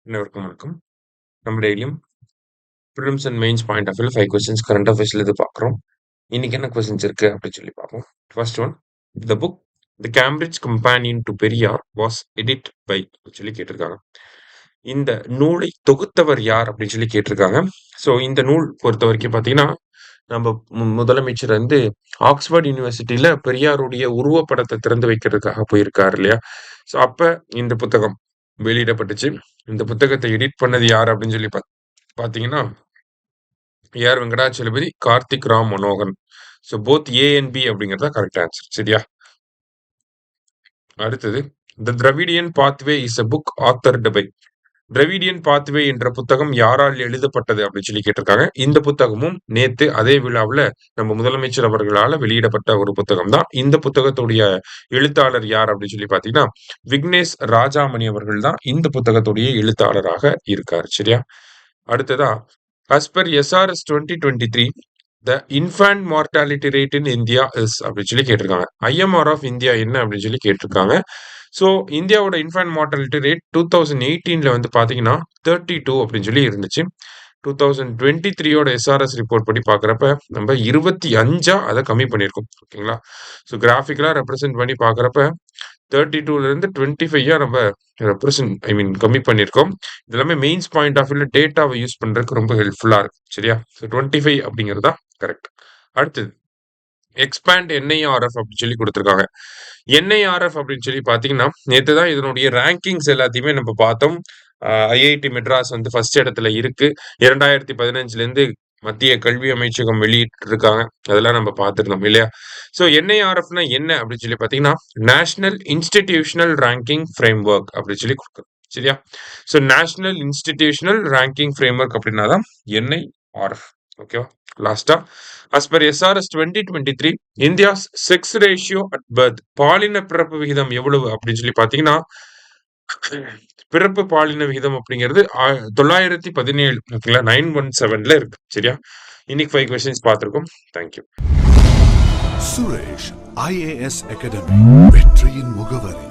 அனைவருக்கும் வணக்கம். நம்ம டெய்லியும் prelims and mains point of வியூல 5 கொஸ்டின்ஸ் கரண்ட் அஃபேர்ஸ்ல இது பார்க்குறோம். இன்னைக்கு என்ன கொஸ்டின்ஸ் இருக்கு அப்படின்னு சொல்லி பார்ப்போம். First one, the book the Cambridge companion to Periyar was edit by சொல்லி கேட்டிருக்காங்க. இந்த நூலை தொகுத்தவர் யார் அப்படின்னு சொல்லி கேட்டிருக்காங்க. ஸோ இந்த நூல் பொறுத்த வரைக்கும் பார்த்தீங்கன்னா, நம்ம முதலமைச்சர் வந்து ஆக்ஸ்போர்ட் யூனிவர்சிட்டியில பெரியாருடைய உருவப்படத்தை திறந்து வைக்கிறதுக்காக போயிருக்காரு இல்லையா? ஸோ அப்ப இந்த புத்தகம் வெளியிடப்பட்டுச்சு. இந்த புத்தகத்தை எடிட் பண்ணது யார் அப்படின்னு சொல்லி பார்த்தீங்கன்னா, ஏஆர் வெங்கடாச்சலபதி, கார்த்திக் ராம் மனோகன். So both A and B அப்படிங்கிறது தான் கரெக்ட் ஆன்சர். சரியா? அடுத்தது, the Dravidian pathway is a book authored by. Dravidian pathway என்ற புத்தகம் யாரால் எழுதப்பட்டது அப்படின்னு சொல்லி கேட்டிருக்காங்க. இந்த புத்தகமும் நேத்து அதே விழாவில் நம்ம முதலமைச்சர் அவர்களால் வெளியிடப்பட்ட ஒரு புத்தகம் தான். இந்த புத்தகத்துடைய எழுத்தாளர் யார் அப்படின்னு சொல்லி பார்த்தீங்கன்னா, விக்னேஷ் ராஜாமணி அவர்கள் தான் இந்த புத்தகத்துடைய எழுத்தாளராக இருக்கார். சரியா? அடுத்ததா, as per SRS 2023 the infant mortality rate in India is அப்படின்னு சொல்லி கேட்டிருக்காங்க. IMR ஆஃப் இந்தியா என்ன அப்படின்னு சொல்லி கேட்டிருக்காங்க. ஸோ இந்தியாவோட இன்ஃபேன்ட் மார்டாலிட்டி ரேட் 2018ல வந்து பார்த்தீங்கன்னா 32 அப்படின்னு சொல்லி இருந்துச்சு. 2023யோட எஸ்ஆர்எஸ் ரிப்போர்ட் படி பார்க்குறப்ப நம்ம 25 அதை கம்மி பண்ணியிருக்கோம். ஓகேங்களா? ஸோ கிராஃபிக்கலாக ரெப்ரசென்ட் பண்ணி பார்க்குறப்ப 32லேருந்து 25 நம்ம கம்மி பண்ணியிருக்கோம். இது எல்லாமே மெயின்ஸ் பாயிண்ட் ஆஃப் வியூல டேட்டாவை யூஸ் பண்ணுறதுக்கு ரொம்ப ஹெல்ப்ஃபுல்லாக இருக்கு. சரியா? ஸோ 25 அப்படிங்கிறது தான் கரெக்ட். அடுத்தது, எக்ஸ்பேண்ட் என்ஐஆர்எஃப் அப்படின்னு சொல்லி கொடுத்துருக்காங்க. என்ஐஆர்எஃப் அப்படின்னு சொல்லி பார்த்தீங்கன்னா, நேற்று தான் இதனுடைய ரேங்கிங்ஸ் எல்லாத்தையுமே நம்ம பார்த்தோம். ஐஐடி மெட்ராஸ் வந்து ஃபர்ஸ்ட் இடத்துல இருக்கு. 2015லேருந்து மத்திய கல்வி அமைச்சகம் வெளியிட்டு இருக்காங்க. அதெல்லாம் நம்ம பார்த்துருந்தோம் இல்லையா? ஸோ என்ஐஆர்எஃப்னா என்ன அப்படின்னு சொல்லி பார்த்தீங்கன்னா, national institutional ranking frame work அப்படின்னு சொல்லி கொடுக்குறோம். சரியா? So national institutional ranking frame work அப்படின்னா தான் என்ஐஆர்எஃப். ஓகேவா? லாஸ்டா, as per SRS 2023 India's sex ratio at birth, பாலின பிறப்பு விகிதம் எவ்வளவு அப்படின்னு சொல்லி பார்த்தீங்கன்னா, பிறப்பு பாலின விகிதம் அப்படிங்கிறது 917, ஓகேங்களா? 917ல இருக்கு. சரியா? இன்னைக்கு 5 கொஸ்டின்ஸ் பார்த்திருக்கோம். தேங்க்யூ. சுரேஷ் IAS அகாடமி, வெற்றியின் முகவரி.